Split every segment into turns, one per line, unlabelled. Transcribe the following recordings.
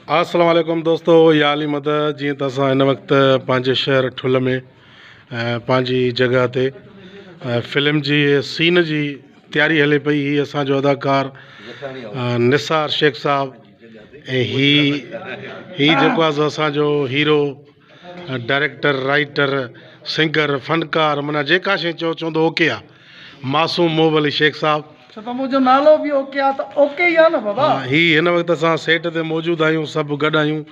अस्सलाम वालेकुम दोस्तों, या अली मदद जी त असां हिन वक़्तु पंहिंजे शहर ठुल में पंहिंजी जगह ते फिल्म जी सीन जी तैयारी हले पई। ही असांजो अदाकार निसार शेख साहब ऐं ही जेको आहे असांजो हीरो, डायरेक्टर, राइटर, सिंगर, फनकार, माना जेका शइ चवंदो ओके आहे, मासूम मोहब शेख साहब।
तो मुझो नालो भी ओके आ, तो ओके ही आ न बाबा।
ही हिन वक़्तु असां सेट ते मौजूद आहियूं, सभु गॾु आहियूं।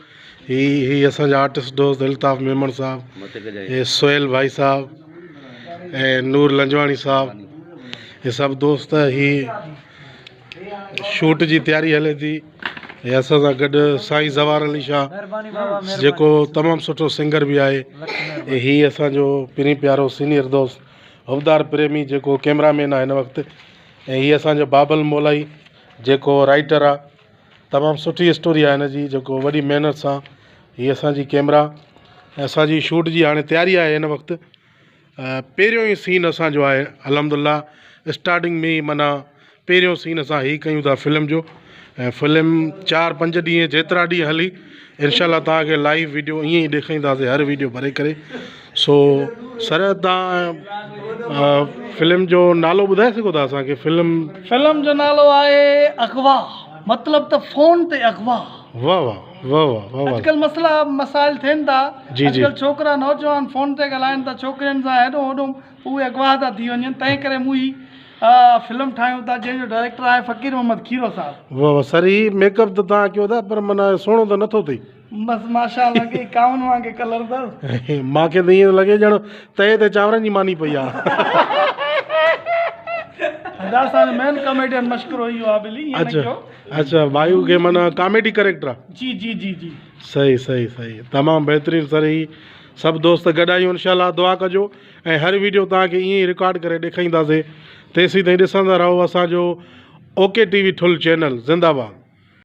ही असांजा आर्टिस्ट दोस्त अल्ताफ़ मेमन साहब, ये सोहेल भाई साहब ऐं नूर लंजवाणी साहब, ये सभु दोस्त। ही शूट जी तैयारी हले थी। हे असां सां गॾु साईं ज़वार अली शाह जेको तमामु सुठो सिंगर बि आहे। ऐं ही असांजो पिनी प्यारो सीनियर दोस्त हवदार प्रेमी जेको कैमरामैन आहे हिन वक़्तु। ऐं हीअ असांजो बाबल मोलाई जेको राइटर आहे। तमामु सुठी स्टोरी आहे हिन जी, जेको वॾी महिनत सां हीअ असांजी कैमरा ऐं असांजी शूट जी हाणे तैयारी आहे हिन वक़्तु। पहिरियों ई सीन असांजो आहे अल्हम्दुलिल्लाह, स्टार्टिंग में ई माना पहिरियों सीन असां हीअ कयूं था फिल्म जो। ऐं फिल्म 4-5 ॾींहं जेतिरा ॾींहं हली, इनशाला तव्हांखे लाइव वीडियो ईअं ई ॾेखारींदासीं, हर वीडियो भरे करे। सो सर, तव्हां फिल्म जो नालो ॿुधाए सघो था असांखे? फिल्म
जो नालो आहे अगवा, मतलब त फोन ते अगवा।
वाह वाह वाह वाह वाह।
अॼुकल्ह मसला मसाइल थियनि था।
जी जी।
अॼुकल्ह छोकिरा नौजवान फोन ते ॻाल्हाइनि था छोकिरियुनि सां, हेॾो होॾो उहे अगवा था थी वञनि। तंहिं करे मूं ही फिल्म ठाहियूं था जंहिंजो डायरेक्टर आहे फ़कीर मोहम्मद खीरो साहब।
वाह वाह सर, ही मेकअप त तव्हां कयो था, पर माना सुहिणो त नथो थिए।
बसि माशाअल्लाह के काउन वांगे कलर अथव।
मूंखे त ईअं लॻे ॼण तए ते चांवरनि जी मानी पई आहे।
असांजो मेन कॉमेडियन मशकूर इहो आहे बिली।
अच्छा, वायु के माना कॉमेडी करेक्टर आहे।
जी जी जी जी,
सही सही सही, तमामु बहितरीनु सर। ही सभु दोस्त गॾु आहियूं, इनशाला दुआ कजो। ऐं हर वीडियो तव्हांखे ईअं ई रिकॉर्ड करे ॾेखारींदासीं। तेसीं ताईं ॾिसंदा रहो असांजो ओके टीवी ठुल चैनल। ज़िंदाबाद।